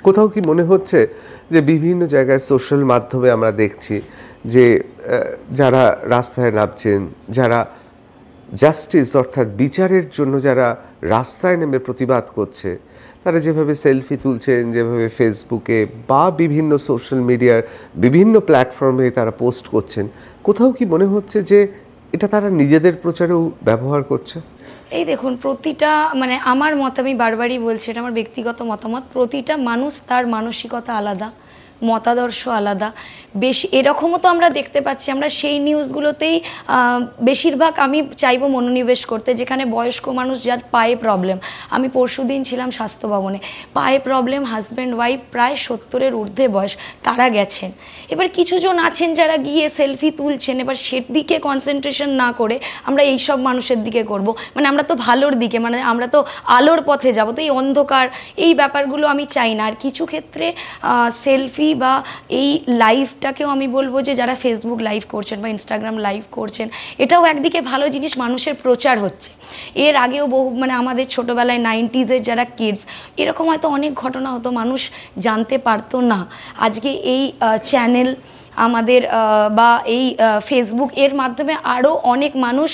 কোথাও কি মনে হচ্ছে যে বিভিন্ন জায়গায় সোশ্যাল মাধ্যমে আমরা দেখছি যে যারা রাস্তায় নামছেন, যারা জাস্টিস অর্থাৎ বিচারের জন্য যারা রাস্তায় নেমে প্রতিবাদ করছে, তারা যেভাবে সেলফি তুলছেন, যেভাবে ফেসবুকে বা বিভিন্ন সোশ্যাল মিডিয়ার বিভিন্ন প্ল্যাটফর্মে তারা পোস্ট করছেন, কোথাও কি মনে হচ্ছে যে এটা তারা নিজেদের প্রচারেও ব্যবহার করছে? এই দেখুন, প্রতিটা মানে আমার মত, আমি বারবারই বলছি, এটা আমার ব্যক্তিগত মতামত, প্রতিটা মানুষ তার মানসিকতা আলাদা, মতাদর্শ আলাদা। বেশি এরকমও তো আমরা দেখতে পাচ্ছি, আমরা সেই নিউজগুলোতেই বেশিরভাগ আমি চাইবো মনোনিবেশ করতে, যেখানে বয়স্ক মানুষ যার পায়ে প্রবলেম। আমি পরশুদিন ছিলাম স্বাস্থ্য ভবনে, পায়ে প্রবলেম, হাজব্যান্ড ওয়াইফ প্রায় 70-এর ঊর্ধ্বে বয়স, তারা গেছেন। এবার কিছুজন আছেন যারা গিয়ে সেলফি তুলছেন, এবার সেদিকে কনসেন্ট্রেশন না করে আমরা এই সব মানুষের দিকে করব, মানে আমরা তো ভালোর দিকে, মানে আমরা তো আলোর পথে যাব, তো এই অন্ধকার এই ব্যাপারগুলো আমি চাই না। আর কিছু ক্ষেত্রে সেলফি বা এই লাইভটাকেও আমি বলবো যে যারা ফেসবুক লাইভ করছেন বা ইনস্টাগ্রাম লাইভ করছেন, এটাও একদিকে ভালো জিনিস, মানুষের প্রচার হচ্ছে। এর আগেও বহু মানে আমাদের ছোটোবেলায় 90s-এর যারা কিডস, এরকম হয়তো অনেক ঘটনা হতো, মানুষ জানতে পারতো না। আজকে এই চ্যানেল আমাদের বা এই ফেসবুক এর মাধ্যমে আরও অনেক মানুষ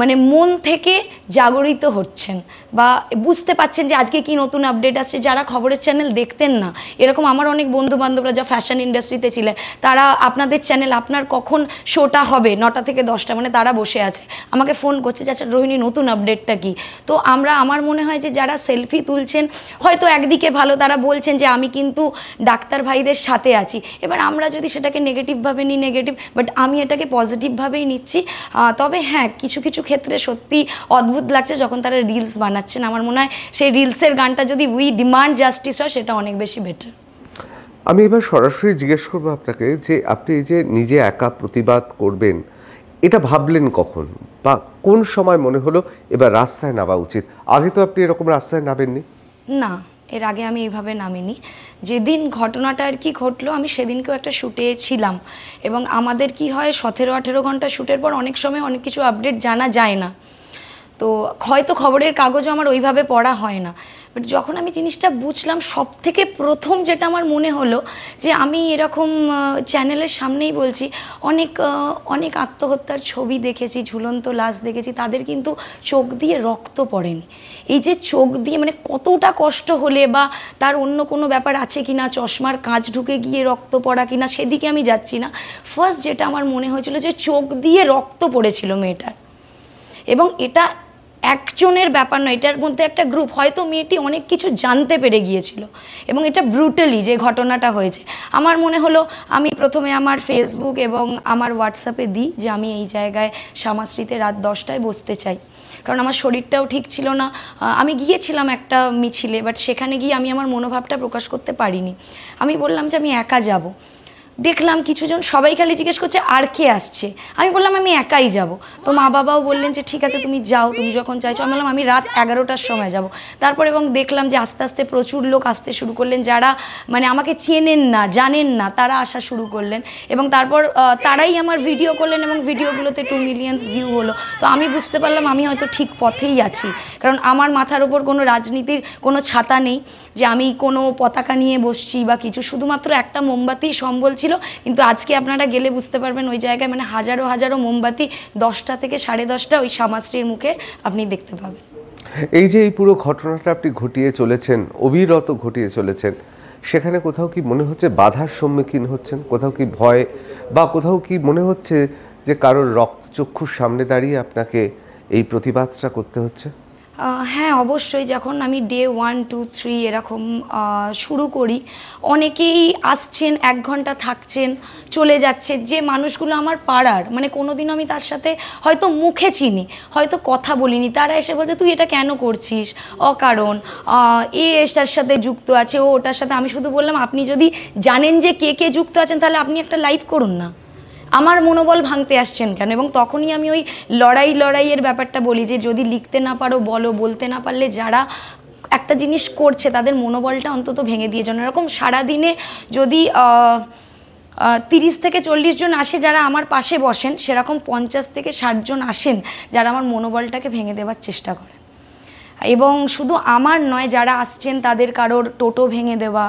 মানে মন থেকে জাগরিত হচ্ছেন বা বুঝতে পাচ্ছেন যে আজকে কি নতুন আপডেট আসছে। যারা খবরের চ্যানেল দেখতেন না, এরকম আমার অনেক বন্ধু বান্ধবরা যা ফ্যাশন ইন্ডাস্ট্রিতে ছিলেন, তারা আপনাদের চ্যানেল আপনার কখন শোটা হবে 9টা থেকে 10টা, মানে তারা বসে আছে আমাকে ফোন করছে যে আচ্ছা রোহিণী নতুন আপডেটটা কি। তো আমার মনে হয় যে যারা সেলফি তুলছেন হয়তো একদিকে ভালো, তারা বলছেন যে আমি কিন্তু ডাক্তার ভাইদের সাথে আছি। এবার আমরা যদি সেটাকে নেগেটিভভাবে নিই নেগেটিভ, বাট আমি এটাকে পজিটিভভাবেই নিচ্ছি। তবে হ্যাঁ, কিছু কিছু ক্ষেত্রে সত্যি অদ্ভুত লাগছে যখন তারা রিলস বানাচ্ছেন। আমার মনে হয় সেই রিলসের গানটা যদি উই ডিমান্ড জাস্টিস হয়, সেটা অনেক বেশি বেটার। আমি এবার সরাসরি জিজ্ঞেস করবো আপনাকে যে আপনি এই যে নিজে একা প্রতিবাদ করবেন, এটা ভাবলেন কখন বা কোন সময় মনে হলো এবার রাস্তায় নামা উচিত? আগে তো আপনি এরকম রাস্তায় নামেননি। না, এর আগে আমি এইভাবে নামিনি। যেদিন ঘটনাটা আর কি ঘটলো, আমি সেদিনকেও একটা শ্যুটে ছিলাম, এবং আমাদের কি হয় 17-18 ঘন্টা শ্যুটের পর অনেক সময় অনেক কিছু আপডেট জানা যায় না। তো হয়তো খবরের কাগজও আমার ওইভাবে পড়া হয় না। বাট যখন আমি জিনিসটা বুঝলাম, সব থেকে প্রথম যেটা আমার মনে হলো যে আমি এরকম চ্যানেলের সামনেই বলছি, অনেক আত্মহত্যার ছবি দেখেছি, ঝুলন্ত লাশ দেখেছি, তাদের কিন্তু চোখ দিয়ে রক্ত পড়েনি। এই যে চোখ দিয়ে মানে কতটা কষ্ট হলে বা তার অন্য কোনো ব্যাপার আছে কি না, চশমার কাঁচ ঢুকে গিয়ে রক্ত পড়া কি না, সেদিকে আমি যাচ্ছি না। ফার্স্ট যেটা আমার মনে হয়েছিল যে চোখ দিয়ে রক্ত পড়েছিল মেয়েটার, এবং এটা একজনের ব্যাপার নয়, এটার মধ্যে একটা গ্রুপ, হয়তো মেয়েটি অনেক কিছু জানতে পেরে গিয়েছিল, এবং এটা ব্রুটালি যে ঘটনাটা হয়েছে। আমার মনে হলো আমি প্রথমে আমার ফেসবুক এবং আমার হোয়াটসঅ্যাপে দিই যে আমি এই জায়গায় শ্যামাশ্রীতে রাত 10টায় বসতে চাই, কারণ আমার শরীরটাও ঠিক ছিল না। আমি গিয়েছিলাম একটা মিছিলে, বাট সেখানে গিয়ে আমি আমার মনোভাবটা প্রকাশ করতে পারিনি। আমি বললাম যে আমি একা যাব। দেখলাম কিছুজন সবাই খালি জিজ্ঞেস করছে আর কে আসছে, আমি বললাম আমি একাই যাব। তো মা বাবাও বললেন যে ঠিক আছে তুমি যাও, তুমি যখন চাইছো। আমি বললাম আমি রাত 11টার সময় যাব। তারপর এবং দেখলাম যে আস্তে আস্তে প্রচুর লোক আসতে শুরু করলেন, যারা মানে আমাকে চেনেন না জানেন না, তারা আসা শুরু করলেন, এবং তারপর তারাই আমার ভিডিও করলেন, এবং ভিডিওগুলোতে 2 মিলিয়ন ভিউ হলো। তো আমি বুঝতে পারলাম আমি হয়তো ঠিক পথেই আছি, কারণ আমার মাথার ওপর কোনো রাজনীতির কোনো ছাতা নেই যে আমি কোনো পতাকা নিয়ে বসছি বা কিছু, শুধুমাত্র একটা মোমবাতি সম্বল ছিল। কিন্তু আজকে আপনারা গেলে বুঝতে পারবেন ওই জায়গায় মানে হাজারো হাজারো মোমবাতি 10টা থেকে 10:30 ওই শ্যামাশ্রীর মুখে আপনি দেখতে পাবেন। এই যে এই পুরো ঘটনাটা আপনি ঘটিয়ে চলেছেন, অবিরত ঘটিয়ে চলেছেন, সেখানে কোথাও কি মনে হচ্ছে বাধার সম্মুখীন হচ্ছেন? কোথাও কি ভয় বা কোথাও কি মনে হচ্ছে যে কারোর রক্তচক্ষুর সামনে দাঁড়িয়ে আপনাকে এই প্রতিবাদটা করতে হচ্ছে? হ্যাঁ, অবশ্যই। যখন আমি ডে 1, 2, 3 এরকম শুরু করি, অনেকেই আসছেন, 1 ঘন্টা থাকছেন, চলে যাচ্ছে। যে মানুষগুলো আমার পাড়ার, মানে কোনোদিনও আমি তার সাথে হয়তো মুখে চিনি, হয়তো কথা বলিনি, তারা এসে বলছে তুই এটা কেন করছিস অকারণ, এটার সাথে যুক্ত আছে, ও ওটার সাথে। আমি শুধু বললাম আপনি যদি জানেন যে কে কে যুক্ত আছেন, তাহলে আপনি একটা লাইভ করুন না, আমার মনোবল ভাঙতে আসছেন কেন? এবং তখনই আমি ওই লড়াইয়ের ব্যাপারটা বলি যে যদি লিখতে না পারো বলো, বলতে না পারলে যারা একটা জিনিস করছে তাদের মনোবলটা অন্তত ভেঙে দিয়ে যান। এরকম সারাদিনে যদি 30 থেকে 40 জন আসে যারা আমার পাশে বসেন, সেরকম 50 থেকে 60 জন আসেন যারা আমার মনোবলটাকে ভেঙে দেওয়ার চেষ্টা করেন। এবং শুধু আমার নয়, যারা আসছেন তাদের কারোর টোটো ভেঙে দেওয়া,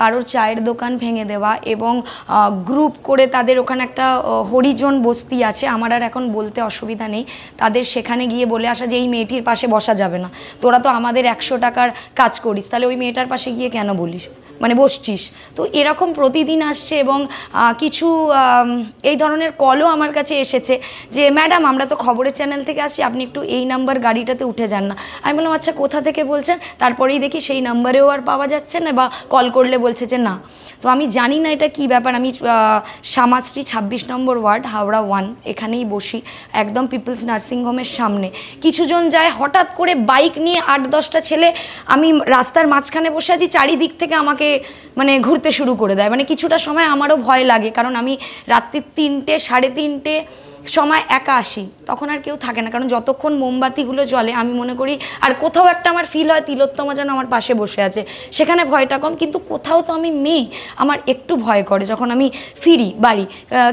কারোর চায়ের দোকান ভেঙে দেওয়া, এবং গ্রুপ করে তাদের ওখানে একটা হরিজন বস্তি আছে, আমার আর এখন বলতে অসুবিধা নেই, তাদের সেখানে গিয়ে বলে আসা যে এই মেয়েটির পাশে বসা যাবে না, তোরা তো আমাদের 100 টাকার কাজ করিস, তাহলে ওই মেয়েটার পাশে গিয়ে কেন বলিস, মানে বসছিস। তো এরকম প্রতিদিন আসছে, এবং কিছু এই ধরনের কলও আমার কাছে এসেছে যে ম্যাডাম আমরা তো খবরের চ্যানেল থেকে আসছি, আপনি একটু এই নাম্বার গাড়িটাতে উঠে যান না। আমি বললাম আচ্ছা কোথা থেকে বলছেন, তারপরেই দেখি সেই নাম্বারেও আর পাওয়া যাচ্ছে না, বা কল করলে বলছে যে না। তো আমি জানি না এটা কি ব্যাপার। আমি শ্যামাশ্রী 26 নম্বর ওয়ার্ড, হাওড়া 1 এখানেই বসি, একদম পিপলস নার্সিংহোমের সামনে। কিছুজন যায় হঠাৎ করে বাইক নিয়ে, 8-10টা ছেলে, আমি রাস্তার মাঝখানে বসে আছি, চারিদিক থেকে আমাকে মানে ঘুরতে শুরু করে দেয়। মানে কিছুটা সময় আমারও ভয় লাগে, কারণ আমি রাত্রি 3টে 3:30 সময় একা আসি, তখন আর কেউ থাকে না, কারণ যতক্ষণ মোমবাতিগুলো জ্বলে আমি মনে করি, আর কোথাও একটা আমার ফিল হয় তিলোত্তমা যেন আমার পাশে বসে আছে, সেখানে ভয়টা কম। কিন্তু কোথাও তো আমি মেয়ে, আমার একটু ভয় করে যখন আমি ফিরি বাড়ি।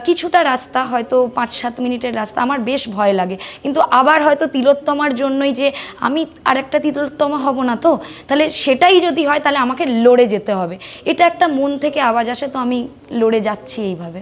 কিছুটা রাস্তা হয়তো 5-7 মিনিটের রাস্তা, আমার বেশ ভয় লাগে, কিন্তু আবার হয়তো তিলোত্তমার জন্যই যে আমি আরেকটা তিলোত্তমা হব না, তো তাহলে সেটাই যদি হয় তাহলে আমাকে লড়ে যেতে হবে, এটা একটা মন থেকে আওয়াজ আসে, তো আমি লড়ে যাচ্ছি এইভাবে।